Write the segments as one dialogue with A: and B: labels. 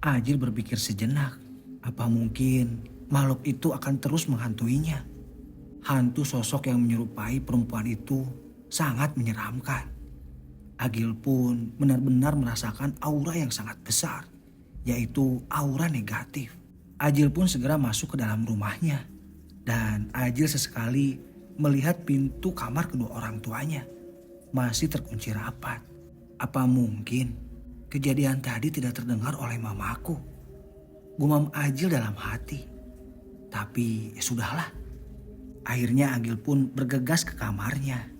A: Ajil berpikir sejenak, apa mungkin makhluk itu akan terus menghantuinya? Hantu sosok yang menyerupai perempuan itu sangat menyeramkan. Agil pun benar-benar merasakan aura yang sangat besar, yaitu aura negatif. Agil pun segera masuk ke dalam rumahnya, dan Agil sesekali melihat pintu kamar kedua orang tuanya masih terkunci rapat. Apa mungkin kejadian tadi tidak terdengar oleh mamaku? Gumam Agil dalam hati. Tapi ya sudahlah. Akhirnya Agil pun bergegas ke kamarnya.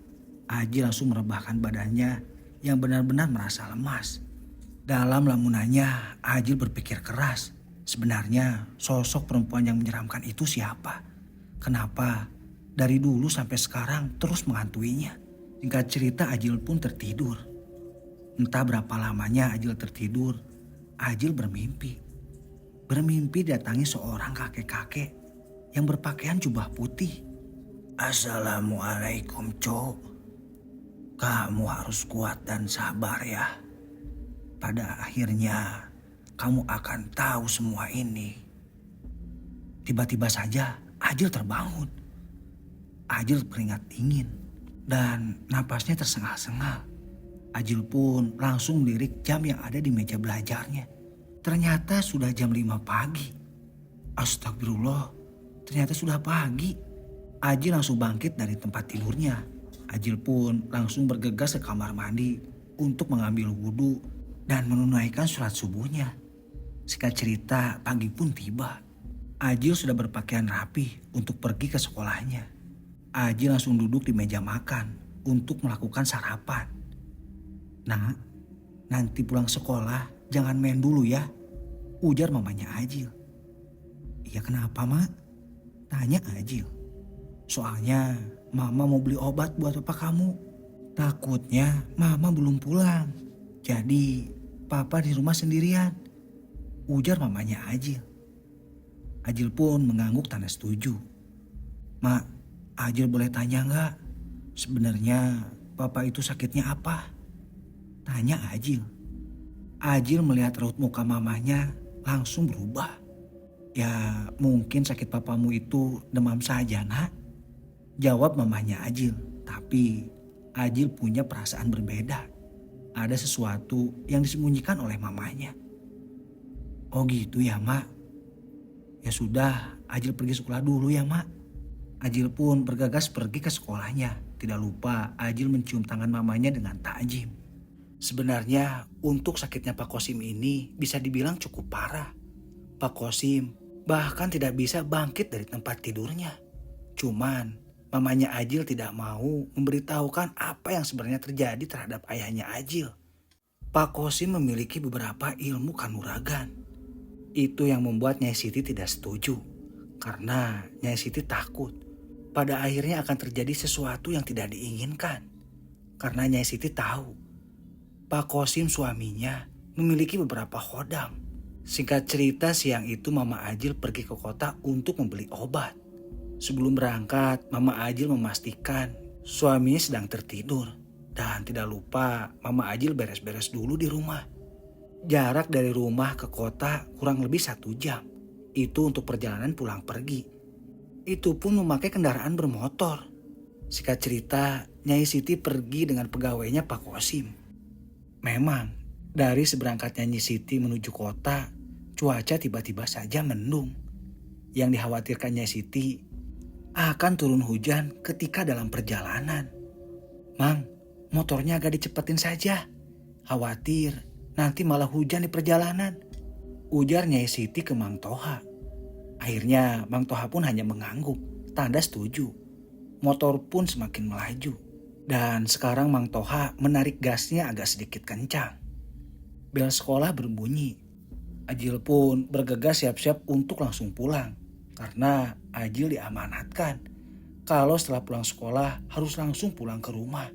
A: Agil langsung merebahkan badannya yang benar-benar merasa lemas. Dalam lamunannya, Agil berpikir keras. Sebenarnya sosok perempuan yang menyeramkan itu siapa? Kenapa dari dulu sampai sekarang terus menghantuinya? Singkat cerita, Agil pun tertidur. Entah berapa lamanya Agil tertidur, Agil bermimpi. Bermimpi datangi seorang kakek-kakek yang berpakaian jubah putih. Assalamualaikum, Cok. Kamu harus kuat dan sabar ya. Pada akhirnya kamu akan tahu semua ini. Tiba-tiba saja Agil terbangun. Agil keringat dingin dan napasnya tersengal-sengal. Agil pun langsung melirik jam yang ada di meja belajarnya. Ternyata sudah jam 5 pagi. Astagfirullah, ternyata sudah pagi. Agil langsung bangkit dari tempat tidurnya. Agil pun langsung bergegas ke kamar mandi untuk mengambil wudhu dan menunaikan sholat subuhnya. Singkat cerita, pagi pun tiba. Agil sudah berpakaian rapi untuk pergi ke sekolahnya. Agil langsung duduk di meja makan untuk melakukan sarapan. Nak, nanti pulang sekolah jangan main dulu ya, ujar mamanya Agil. Iya kenapa mak? Tanya Agil. Soalnya mama mau beli obat buat papa kamu. Takutnya mama belum pulang. Jadi papa di rumah sendirian, ujar mamanya Agil. Agil pun mengangguk tanda setuju. Mak, Agil boleh tanya nggak? Sebenarnya papa itu sakitnya apa? Tanya Agil. Agil melihat raut muka mamanya langsung berubah. Ya mungkin sakit papamu itu demam saja nak. Jawab mamanya Agil. Tapi Agil punya perasaan berbeda. Ada sesuatu yang disembunyikan oleh mamanya. Oh gitu ya mak. Ya sudah, Agil pergi sekolah dulu ya mak. Agil pun bergegas pergi ke sekolahnya. Tidak lupa Agil mencium tangan mamanya dengan takjim. Sebenarnya untuk sakitnya Pak Kosim ini bisa dibilang cukup parah. Pak Kosim bahkan tidak bisa bangkit dari tempat tidurnya. Cuman mamanya Agil tidak mau memberitahukan apa yang sebenarnya terjadi terhadap ayahnya Agil. Pak Kosim memiliki beberapa ilmu kanuragan. Itu yang membuat Nyai Siti tidak setuju. Karena Nyai Siti takut pada akhirnya akan terjadi sesuatu yang tidak diinginkan. Karena Nyai Siti tahu Pak Kosim suaminya memiliki beberapa khodam. Singkat cerita, siang itu Mama Agil pergi ke kota untuk membeli obat. Sebelum berangkat, Mama Agil memastikan suaminya sedang tertidur. Dan tidak lupa Mama Agil beres-beres dulu di rumah. Jarak dari rumah ke kota kurang lebih 1 jam. Itu untuk perjalanan pulang pergi. Itu pun memakai kendaraan bermotor. Singkat cerita, Nyai Siti pergi dengan pegawainya Pak Kosim. Memang, dari seberangkatnya Nyai Siti menuju kota, cuaca tiba-tiba saja mendung. Yang dikhawatirkan Nyai Siti akan turun hujan ketika dalam perjalanan. Mang, motornya agak dicepetin saja. Khawatir nanti malah hujan di perjalanan, ujar Nyai Siti ke Mang Toha. Akhirnya Mang Toha pun hanya mengangguk, tanda setuju. Motor pun semakin melaju. Dan sekarang Mang Toha menarik gasnya agak sedikit kencang. Bel sekolah berbunyi. Agil pun bergegas siap-siap untuk langsung pulang. Karena Agil diamanatkan kalau setelah pulang sekolah harus langsung pulang ke rumah.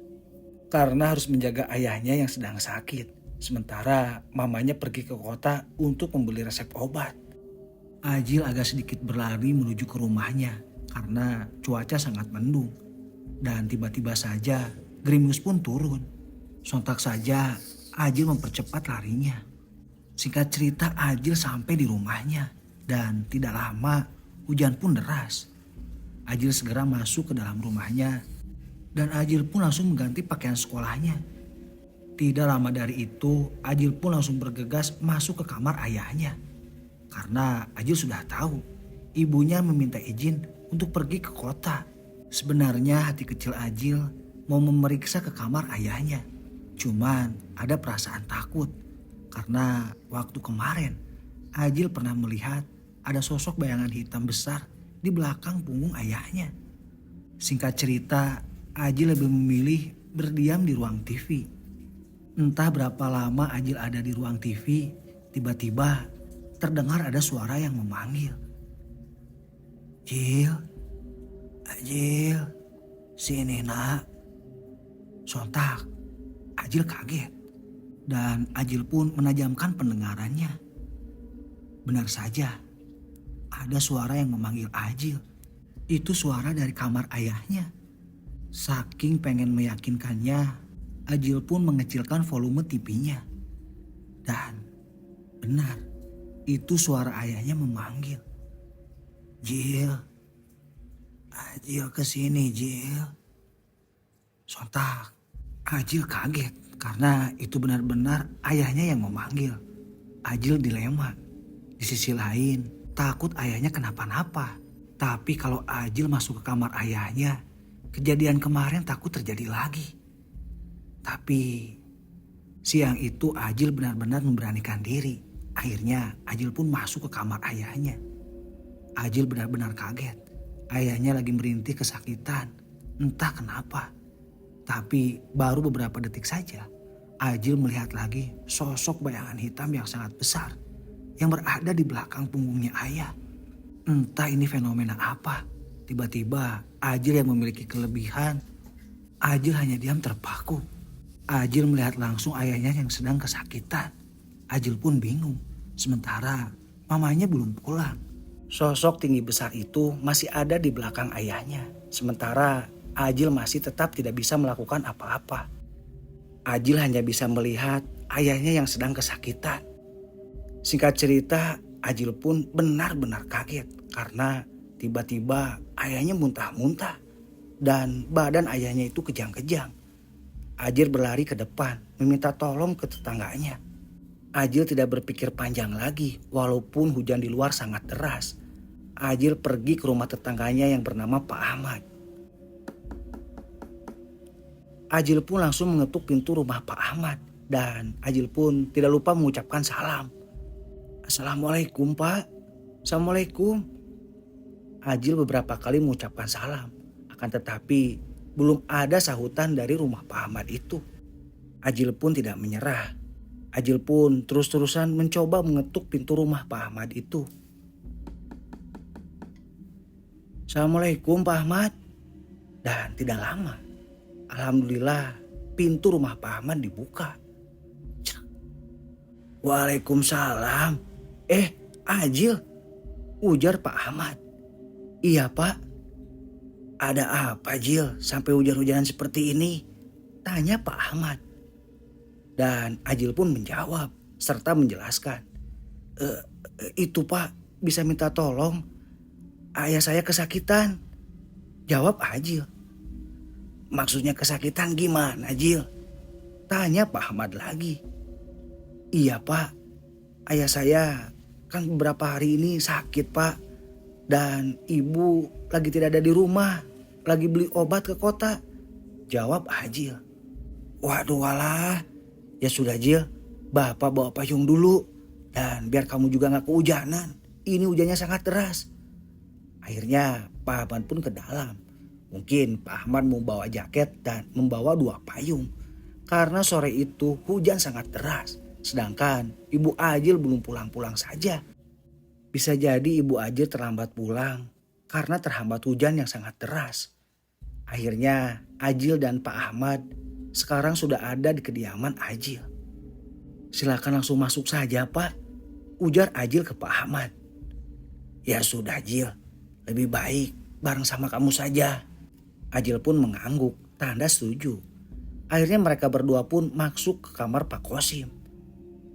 A: Karena harus menjaga ayahnya yang sedang sakit. Sementara mamanya pergi ke kota untuk membeli resep obat. Agil agak sedikit berlari menuju ke rumahnya karena cuaca sangat mendung. Dan tiba-tiba saja gerimis pun turun. Sontak saja Agil mempercepat larinya. Singkat cerita, Ajil sampai di rumahnya dan tidak lama hujan pun deras. Ajil segera masuk ke dalam rumahnya dan Ajil pun langsung mengganti pakaian sekolahnya. Tidak lama dari itu, Ajil pun langsung bergegas masuk ke kamar ayahnya. Karena Ajil sudah tahu ibunya meminta izin untuk pergi ke kota. Sebenarnya hati kecil Ajil mau memeriksa ke kamar ayahnya. Cuman ada perasaan takut karena waktu kemarin Ajil pernah melihat ada sosok bayangan hitam besar di belakang punggung ayahnya. Singkat cerita, Ajil lebih memilih berdiam di ruang TV. Entah berapa lama Ajil ada di ruang TV, tiba-tiba terdengar ada suara yang memanggil. "Jil, Ajil, sini nak." Sontak, Ajil kaget dan Ajil pun menajamkan pendengarannya. Benar saja, ada suara yang memanggil Ajil. Itu suara dari kamar ayahnya. Saking pengen meyakinkannya, Ajil pun mengecilkan volume TV-nya. Dan benar, itu suara ayahnya memanggil. "Jil, Ajil kesini Jil." Sontak, Ajil kaget karena itu benar-benar ayahnya yang memanggil. Ajil dilema. Di sisi lain, takut ayahnya kenapa-napa. Tapi kalau Ajil masuk ke kamar ayahnya, kejadian kemarin takut terjadi lagi. Tapi siang itu Ajil benar-benar memberanikan diri. Akhirnya Ajil pun masuk ke kamar ayahnya. Ajil benar-benar kaget. Ayahnya lagi merintih kesakitan. Entah kenapa. Tapi baru beberapa detik saja, Ajil melihat lagi sosok bayangan hitam yang sangat besar yang berada di belakang punggungnya ayah. Entah ini fenomena apa. Tiba-tiba Ajil yang memiliki kelebihan. Ajil hanya diam terpaku. Ajil melihat langsung ayahnya yang sedang kesakitan. Ajil pun bingung. Sementara mamanya belum pulang. Sosok tinggi besar itu masih ada di belakang ayahnya. Sementara Ajil masih tetap tidak bisa melakukan apa-apa. Ajil hanya bisa melihat ayahnya yang sedang kesakitan. Singkat cerita, Ajil pun benar-benar kaget karena tiba-tiba ayahnya muntah-muntah dan badan ayahnya itu kejang-kejang. Ajil berlari ke depan meminta tolong ke tetangganya. Ajil tidak berpikir panjang lagi walaupun hujan di luar sangat deras. Ajil pergi ke rumah tetangganya yang bernama Pak Ahmad. Ajil pun langsung mengetuk pintu rumah Pak Ahmad dan Ajil pun tidak lupa mengucapkan salam. "Assalamualaikum Pak." "Assalamualaikum." Ajil beberapa kali mengucapkan salam, akan tetapi belum ada sahutan dari rumah Pak Ahmad itu. Ajil pun tidak menyerah. Ajil pun terus-terusan mencoba mengetuk pintu rumah Pak Ahmad itu. "Assalamualaikum Pak Ahmad." Dan tidak lama, alhamdulillah pintu rumah Pak Ahmad dibuka. "Waalaikumsalam." Ajil," ujar Pak Ahmad. "Iya Pak." "Ada apa Jil sampai hujan-hujanan seperti ini?" tanya Pak Ahmad. Dan Ajil pun menjawab serta menjelaskan. Itu Pak, bisa minta tolong, ayah saya kesakitan." Jawab Ajil. "Maksudnya kesakitan gimana Jil?" tanya Pak Ahmad lagi. "Iya Pak, ayah saya kan beberapa hari ini sakit Pak. Dan ibu lagi tidak ada di rumah, lagi beli obat ke kota." Jawab Ajil. "Waduh walah, ya sudah Jil, Bapak bawa payung dulu. Dan biar kamu juga gak kehujanan, ini hujannya sangat deras." Akhirnya Pak Ahmad pun ke dalam. Mungkin Pak Ahmad mau bawa jaket dan membawa 2 payung. Karena sore itu hujan sangat deras. Sedangkan Ibu Ajil belum pulang-pulang saja. Bisa jadi Ibu Ajil terlambat pulang karena terhambat hujan yang sangat deras. Akhirnya Ajil dan Pak Ahmad sekarang sudah ada di kediaman Ajil. "Silakan langsung masuk saja Pak," ujar Ajil ke Pak Ahmad. "Ya sudah Jil, lebih baik bareng sama kamu saja." Ajil pun mengangguk, tanda setuju. Akhirnya mereka berdua pun masuk ke kamar Pak Kosim.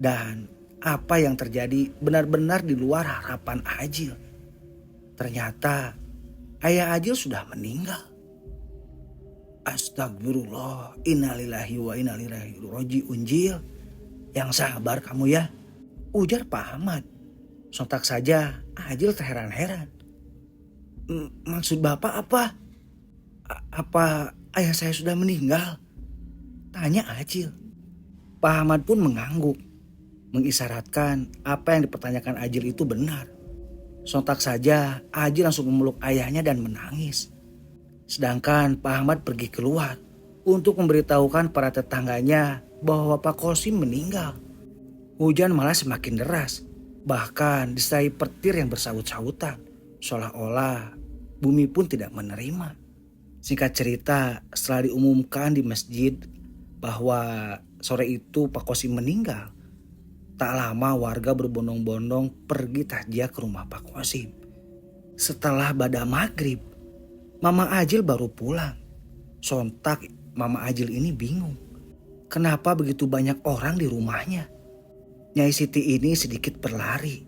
A: Dan Apa yang terjadi benar-benar di luar harapan Ajil. Ternyata ayah Ajil sudah meninggal. Astagfirullah, innalillahi wa inna ilaihi raji'un. Jil, yang sabar kamu ya, ujar Pak Ahmad. Sontak saja Ajil terheran-heran. Maksud Bapak apa? Apa ayah saya sudah meninggal? Tanya Ajil. Pak Ahmad pun mengangguk, mengisyaratkan apa yang dipertanyakan Ajil itu benar. Sontak saja Ajil langsung memeluk ayahnya dan menangis. Sedangkan Pak Ahmad pergi keluar untuk memberitahukan para tetangganya bahwa Pak Kosim meninggal. Hujan malah semakin deras, bahkan disertai petir yang bersaut-sautan, seolah-olah bumi pun tidak menerima. Singkat cerita, setelah diumumkan di masjid bahwa sore itu Pak Kosim meninggal, tak lama warga berbondong-bondong pergi takziah ke rumah Pak Kosim. Setelah bada maghrib, Mama Ajil baru pulang. Sontak Mama Ajil ini bingung. Kenapa begitu banyak orang di rumahnya? Nyai Siti ini sedikit berlari,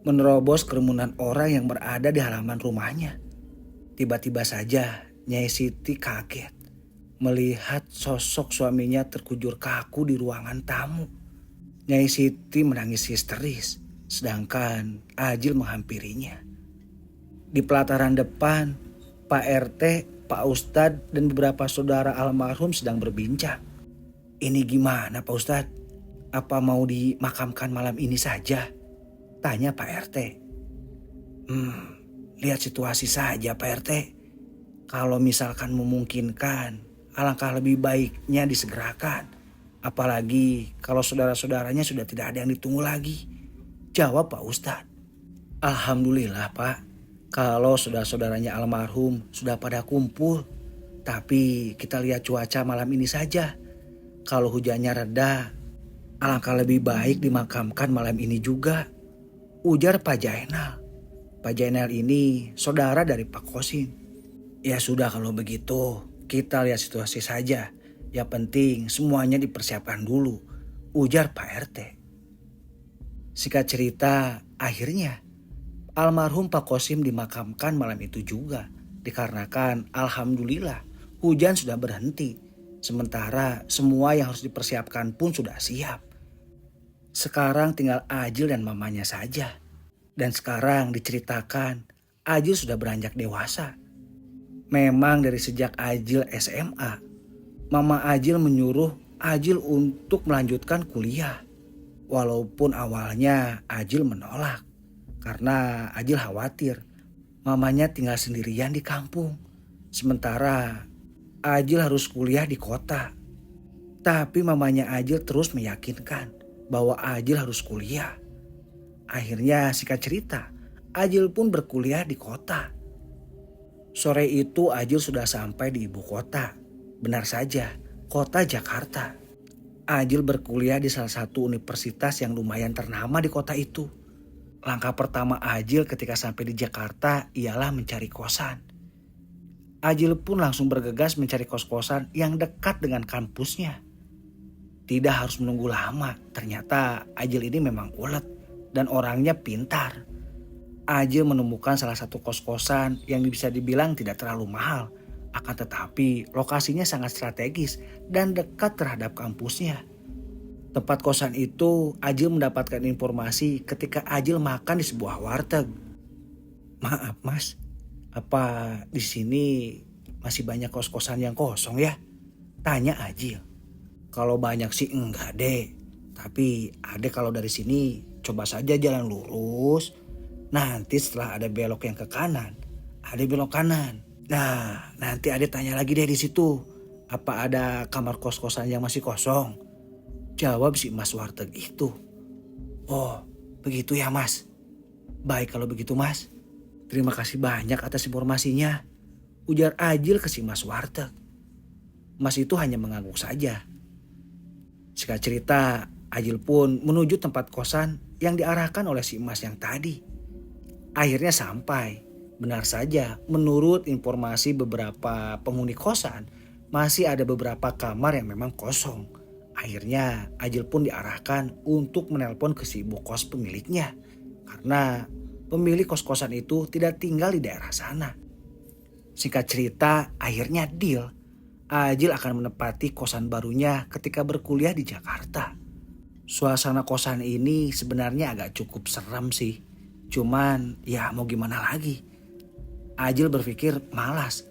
A: menerobos kerumunan orang yang berada di halaman rumahnya. Tiba-tiba saja Nyai Siti kaget melihat sosok suaminya terkujur kaku di ruangan tamu. Nyai Siti menangis histeris, sedangkan Ajil menghampirinya. Di pelataran depan, Pak RT, Pak Ustadz, dan beberapa saudara almarhum sedang berbincang. Ini gimana Pak Ustadz? Apa mau dimakamkan malam ini saja? Tanya Pak RT. Lihat situasi saja Pak RT. Kalau misalkan memungkinkan, alangkah lebih baiknya disegerakan. Apalagi kalau saudara-saudaranya sudah tidak ada yang ditunggu lagi. Jawab Pak Ustadz. Alhamdulillah Pak, kalau saudara-saudaranya almarhum sudah pada kumpul. Tapi kita lihat cuaca malam ini saja. Kalau hujannya reda, alangkah lebih baik dimakamkan malam ini juga, ujar Pak Jainal. Pak Jainal ini saudara dari Pak Kosim. Ya sudah kalau begitu, kita lihat situasi saja. Yang penting semuanya dipersiapkan dulu, ujar Pak RT. Singkat cerita, akhirnya almarhum Pak Kosim dimakamkan malam itu juga. Dikarenakan alhamdulillah hujan sudah berhenti. Sementara semua yang harus dipersiapkan pun sudah siap. Sekarang tinggal Ajil dan mamanya saja. Dan sekarang diceritakan Ajil sudah beranjak dewasa. Memang dari sejak Ajil SMA, Mama Ajil menyuruh Ajil untuk melanjutkan kuliah. Walaupun awalnya Ajil menolak. Karena Ajil khawatir mamanya tinggal sendirian di kampung. Sementara Ajil harus kuliah di kota. Tapi mamanya Ajil terus meyakinkan bahwa Ajil harus kuliah. Akhirnya singkat cerita, Ajil pun berkuliah di kota. Sore itu Ajil sudah sampai di ibu kota. Benar saja, kota Jakarta. Ajil berkuliah di salah satu universitas yang lumayan ternama di kota itu. Langkah pertama Ajil ketika sampai di Jakarta ialah mencari kosan. Ajil pun langsung bergegas mencari kos-kosan yang dekat dengan kampusnya. Tidak harus menunggu lama, ternyata Ajil ini memang ulet dan orangnya pintar. Ajil menemukan salah satu kos-kosan yang bisa dibilang tidak terlalu mahal. Akan tetapi lokasinya sangat strategis dan dekat terhadap kampusnya. Tempat kosan itu Ajil mendapatkan informasi ketika Ajil makan di sebuah warteg. Maaf mas, apa di sini masih banyak kos-kosan yang kosong ya? Tanya Ajil. Kalau banyak sih enggak deh. Tapi adek kalau dari sini coba saja jalan lurus. Nanti setelah ada belok yang ke kanan, adek belok kanan. Nah, nanti adek tanya lagi deh di situ. Apa ada kamar kos-kosan yang masih kosong? Jawab si mas warteg itu. Oh, begitu ya mas. Baik kalau begitu mas. Terima kasih banyak atas informasinya. Ujar Ajil ke si mas warteg. Mas itu hanya mengangguk saja. Singkat cerita, Ajil pun menuju tempat kosan yang diarahkan oleh si mas yang tadi. Akhirnya sampai. Benar saja, menurut informasi beberapa penghuni kosan, masih ada beberapa kamar yang memang kosong. Akhirnya Ajil pun diarahkan untuk menelpon ke si ibu kos pemiliknya. Karena pemilik kos-kosan itu tidak tinggal di daerah sana. Singkat cerita, akhirnya deal. Ajil akan menempati kosan barunya ketika berkuliah di Jakarta. Suasana kosan ini sebenarnya agak cukup seram sih. Cuman ya mau gimana lagi. Ajil berpikir malas.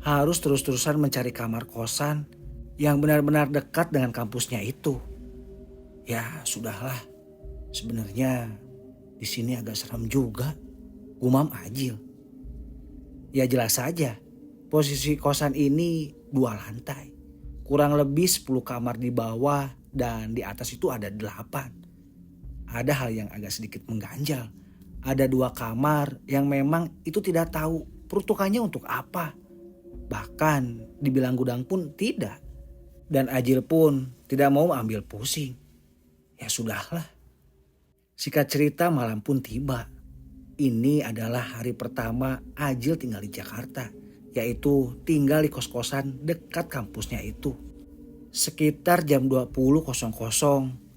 A: Harus terus-terusan mencari kamar kosan yang benar-benar dekat dengan kampusnya itu. Ya sudahlah. Sebenarnya di sini agak seram juga. Gumam Ajil. Ya jelas saja. Posisi kosan ini 2 lantai. Kurang lebih 10 kamar di bawah dan di atas itu ada 8. Ada hal yang agak sedikit mengganjal. Ada 2 kamar yang memang itu tidak tahu peruntukannya untuk apa. Bahkan dibilang gudang pun tidak. Dan Ajil pun tidak mau ambil pusing. Ya sudahlah. Singkat cerita malam pun tiba. Ini adalah hari pertama Ajil tinggal di Jakarta. Yaitu tinggal di kos-kosan dekat kampusnya itu. Sekitar jam 20.00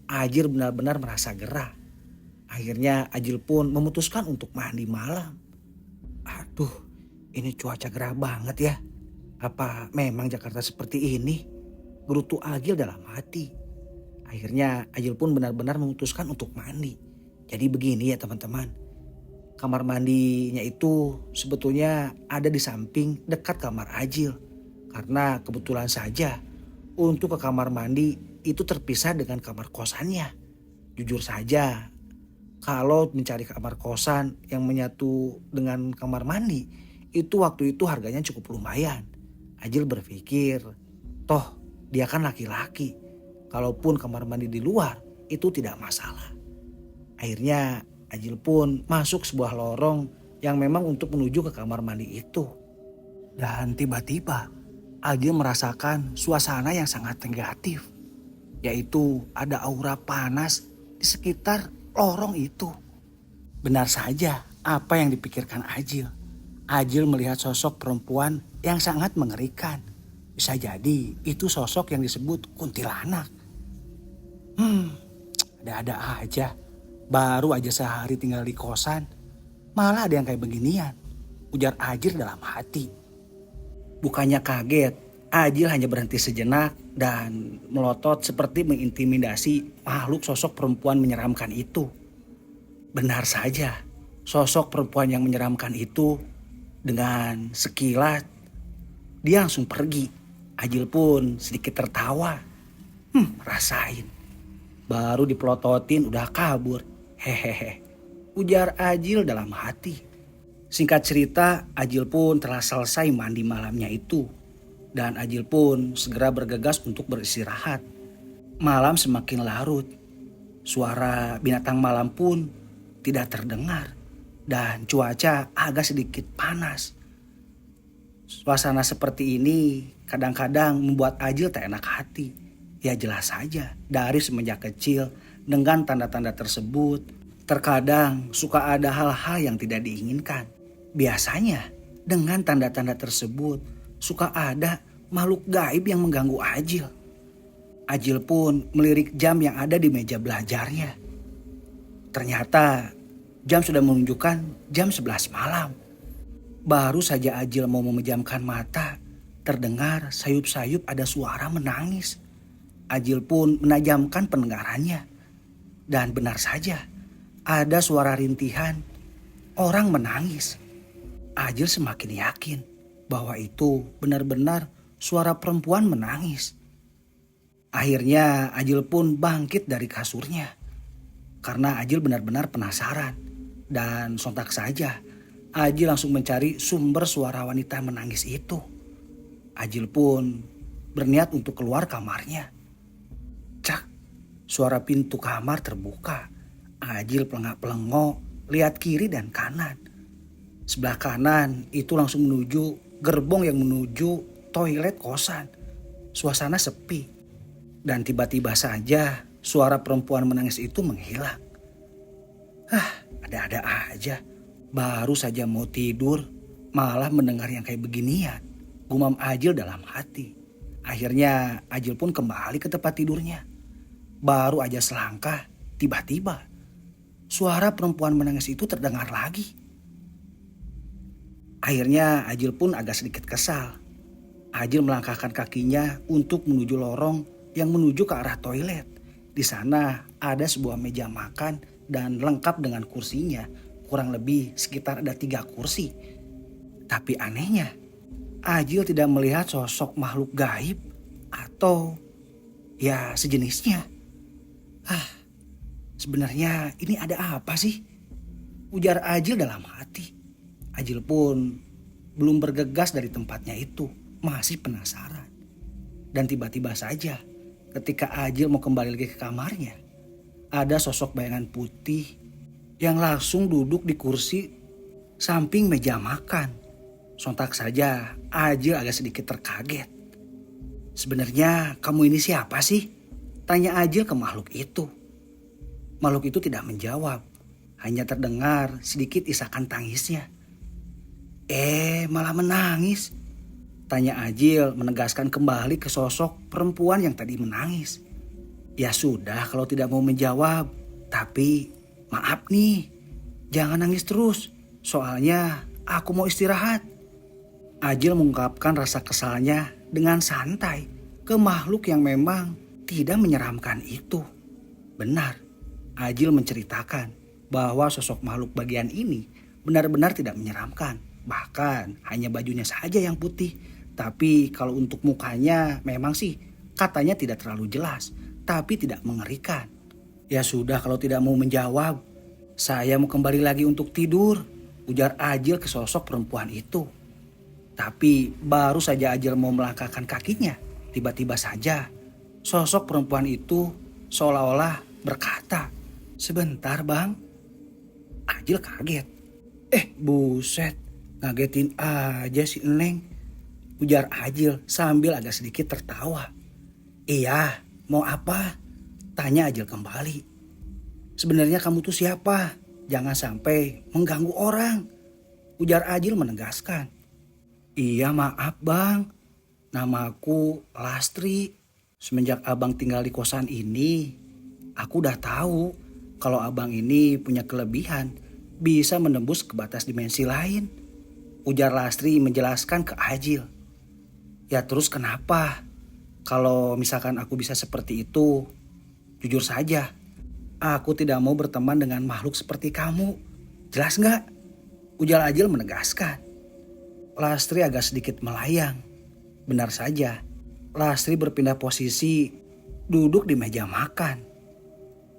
A: Ajil benar-benar merasa gerah. Akhirnya Ajil pun memutuskan untuk mandi malam. Aduh, ini cuaca gerah banget ya. Apa memang Jakarta seperti ini? Gerutu Ajil dalam hati. Akhirnya Ajil pun benar-benar memutuskan untuk mandi. Jadi begini ya teman-teman. Kamar mandinya itu sebetulnya ada di samping dekat kamar Ajil. Karena kebetulan saja untuk ke kamar mandi itu terpisah dengan kamar kosannya. Jujur saja, kalau mencari kamar kosan yang menyatu dengan kamar mandi, itu waktu itu harganya cukup lumayan. Ajil berpikir, toh dia kan laki-laki. Kalaupun kamar mandi di luar, itu tidak masalah. Akhirnya Ajil pun masuk sebuah lorong yang memang untuk menuju ke kamar mandi itu. Dan tiba-tiba Ajil merasakan suasana yang sangat negatif. Yaitu ada aura panas di sekitar lorong itu. Benar saja apa yang dipikirkan Ajil. Ajil melihat sosok perempuan yang sangat mengerikan. Bisa jadi itu sosok yang disebut kuntilanak. Ada-ada aja. Baru aja sehari tinggal di kosan, malah ada yang kayak beginian. Ujar Ajil dalam hati. Bukannya kaget, Ajil hanya berhenti sejenak dan melotot seperti mengintimidasi makhluk sosok perempuan menyeramkan itu. Benar saja, sosok perempuan yang menyeramkan itu dengan sekilas dia langsung pergi. Ajil pun sedikit tertawa. Rasain. Baru dipelototin udah kabur. Hehehe. Ujar Ajil dalam hati. Singkat cerita, Ajil pun telah selesai mandi malamnya itu. Dan Ajil pun segera bergegas untuk beristirahat. Malam semakin larut. Suara binatang malam pun tidak terdengar. Dan cuaca agak sedikit panas. Suasana seperti ini kadang-kadang membuat Ajil tak enak hati. Ya jelas saja, dari semenjak kecil dengan tanda-tanda tersebut, terkadang suka ada hal-hal yang tidak diinginkan. Biasanya dengan tanda-tanda tersebut, suka ada makhluk gaib yang mengganggu Ajil. Ajil pun melirik jam yang ada di meja belajarnya. Ternyata jam sudah menunjukkan jam 11 malam. Baru saja Ajil mau memejamkan mata, terdengar sayup-sayup ada suara menangis. Ajil pun menajamkan pendengarannya. Dan benar saja, ada suara rintihan orang menangis. Ajil semakin yakin bahwa itu benar-benar suara perempuan menangis. Akhirnya Ajil pun bangkit dari kasurnya. Karena Ajil benar-benar penasaran. Dan sontak saja Ajil langsung mencari sumber suara wanita menangis itu. Ajil pun berniat untuk keluar kamarnya. Cak, suara pintu kamar terbuka. Ajil pelengak-pelengok, lihat kiri dan kanan. Sebelah kanan itu langsung menuju gerbong yang menuju toilet kosan. Suasana sepi. Dan tiba-tiba saja suara perempuan menangis itu menghilang. Ada-ada aja. Baru saja mau tidur, malah mendengar yang kayak beginian. Gumam Ajil dalam hati. Akhirnya Ajil pun kembali ke tempat tidurnya. Baru aja selangkah, tiba-tiba suara perempuan menangis itu terdengar lagi. Akhirnya Ajil pun agak sedikit kesal. Ajil melangkahkan kakinya untuk menuju lorong yang menuju ke arah toilet. Di sana ada sebuah meja makan dan lengkap dengan kursinya. Kurang lebih sekitar ada 3 kursi. Tapi anehnya, Ajil tidak melihat sosok makhluk gaib atau ya sejenisnya. Sebenarnya ini ada apa sih? Ujar Ajil dalam hati. Ajil pun belum bergegas dari tempatnya itu, masih penasaran. Dan tiba-tiba saja ketika Ajil mau kembali lagi ke kamarnya, ada sosok bayangan putih yang langsung duduk di kursi samping meja makan. Sontak saja Ajil agak sedikit terkaget. Sebenarnya kamu ini siapa sih? Tanya Ajil ke makhluk itu. Makhluk itu tidak menjawab, hanya terdengar sedikit isakan tangisnya. Malah menangis? Tanya Ajil menegaskan kembali ke sosok perempuan yang tadi menangis. Ya sudah kalau tidak mau menjawab, tapi maaf nih, jangan nangis terus, soalnya aku mau istirahat. Ajil mengungkapkan rasa kesalnya dengan santai ke makhluk yang memang tidak menyeramkan itu. Benar, Ajil menceritakan bahwa sosok makhluk bagian ini benar-benar tidak menyeramkan. Bahkan hanya bajunya saja yang putih. Tapi kalau untuk mukanya memang sih katanya tidak terlalu jelas. Tapi tidak mengerikan. Ya sudah kalau tidak mau menjawab. Saya mau kembali lagi untuk tidur. Ujar Ajil ke sosok perempuan itu. Tapi baru saja Ajil mau melangkahkan kakinya. Tiba-tiba saja sosok perempuan itu seolah-olah berkata, "Sebentar bang." Ajil kaget. Buset. Ngagetin aja si Neng. Ujar Ajil sambil agak sedikit tertawa. Iya, mau apa? Tanya Ajil kembali. Sebenarnya kamu tuh siapa? Jangan sampai mengganggu orang. Ujar Ajil menegaskan. Iya maaf bang, namaku Lastri. Semenjak abang tinggal di kosan ini, aku udah tahu kalau abang ini punya kelebihan bisa menembus ke batas dimensi lain. Ujar Lastri menjelaskan ke Ajil. Ya terus kenapa? Kalau misalkan aku bisa seperti itu, jujur saja, aku tidak mau berteman dengan makhluk seperti kamu. Jelas nggak? Ujar Ajil menegaskan. Lastri agak sedikit melayang. Benar saja, Lastri berpindah posisi duduk di meja makan.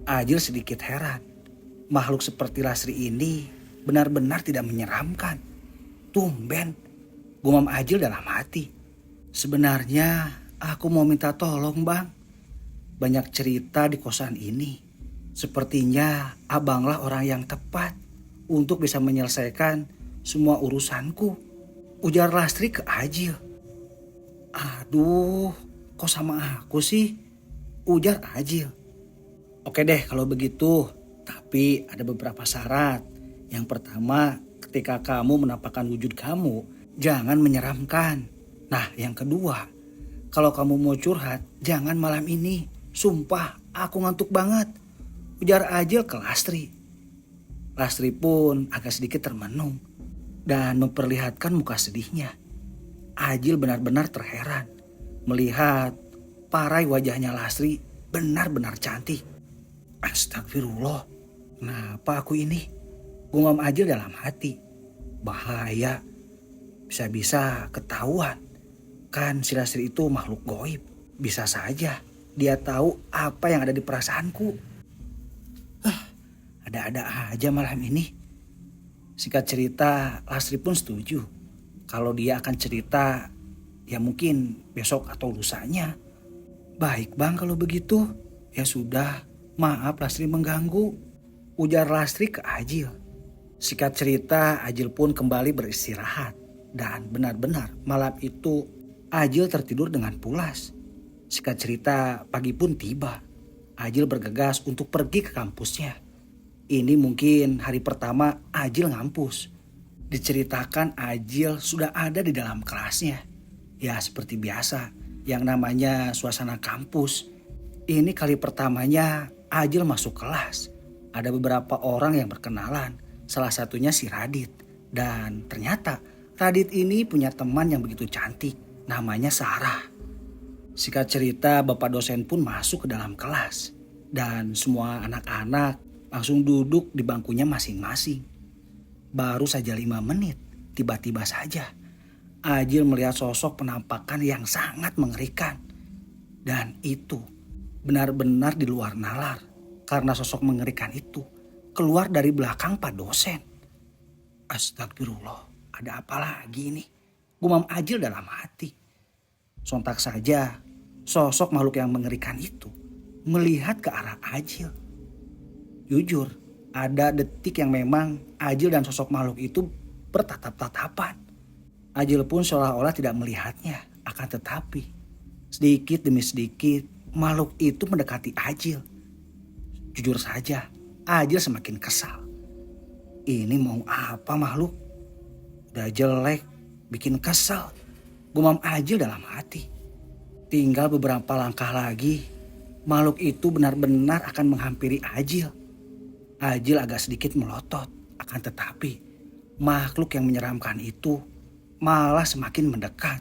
A: Ajil sedikit heran. Makhluk seperti Lastri ini benar-benar tidak menyeramkan. Tumben, gumam Ajil dalam hati. Sebenarnya aku mau minta tolong bang. Banyak cerita di kosan ini. Sepertinya abanglah orang yang tepat untuk bisa menyelesaikan semua urusanku. Ujar Lastri ke Ajil. Aduh, kok sama aku sih? Ujar Ajil. Oke deh kalau begitu, tapi ada beberapa syarat. Yang pertama, ketika kamu menampakkan wujud kamu, jangan menyeramkan. Nah, yang kedua, kalau kamu mau curhat, jangan malam ini. Sumpah, aku ngantuk banget. Ujar Ajil ke Lastri. Lastri pun agak sedikit termenung dan memperlihatkan muka sedihnya. Ajil benar-benar terheran melihat parai wajahnya Lastri benar-benar cantik. Astagfirullah, kenapa aku ini? Gumam Ajil dalam hati. Bahaya, bisa-bisa ketahuan. Kan si Lastri itu makhluk goib. Bisa saja dia tahu apa yang ada di perasaanku. Ada-ada aja malam ini. Singkat cerita, Lastri pun setuju. Kalau dia akan cerita, ya mungkin besok atau lusanya. Baik bang kalau begitu. Ya sudah, maaf Lastri mengganggu. Ujar Lastri ke Ajil. Singkat cerita, Ajil pun kembali beristirahat. Dan benar-benar malam itu Ajil tertidur dengan pulas. Singkat cerita, pagi pun tiba. Ajil bergegas untuk pergi ke kampusnya. Ini mungkin hari pertama Ajil ngampus. Diceritakan Ajil sudah ada di dalam kelasnya. Ya seperti biasa, yang namanya suasana kampus. Ini kali pertamanya Ajil masuk kelas. Ada beberapa orang yang berkenalan, salah satunya si Radit. Dan ternyata Radit ini punya teman yang begitu cantik, namanya Sarah. Singkat cerita, bapak dosen pun masuk ke dalam kelas. Dan semua anak-anak langsung duduk di bangkunya masing-masing. Baru saja 5 menit, tiba-tiba saja Ajil melihat sosok penampakan yang sangat mengerikan. Dan itu benar-benar di luar nalar. Karena sosok mengerikan itu keluar dari belakang Pak dosen. Astagfirullah, ada apa lagi ini? Gumam Ajil dalam hati. Sontak saja sosok makhluk yang mengerikan itu melihat ke arah Ajil. Jujur, ada detik yang memang Ajil dan sosok makhluk itu bertatap-tatapan. Ajil pun seolah-olah tidak melihatnya, akan tetapi sedikit demi sedikit makhluk itu mendekati Ajil. Jujur saja, Ajil semakin kesal. Ini mau apa makhluk? Udah jelek, bikin kesal. Gumam Ajil dalam hati. Tinggal beberapa langkah lagi, makhluk itu benar-benar akan menghampiri Ajil. Ajil agak sedikit melotot, akan tetapi makhluk yang menyeramkan itu malah semakin mendekat.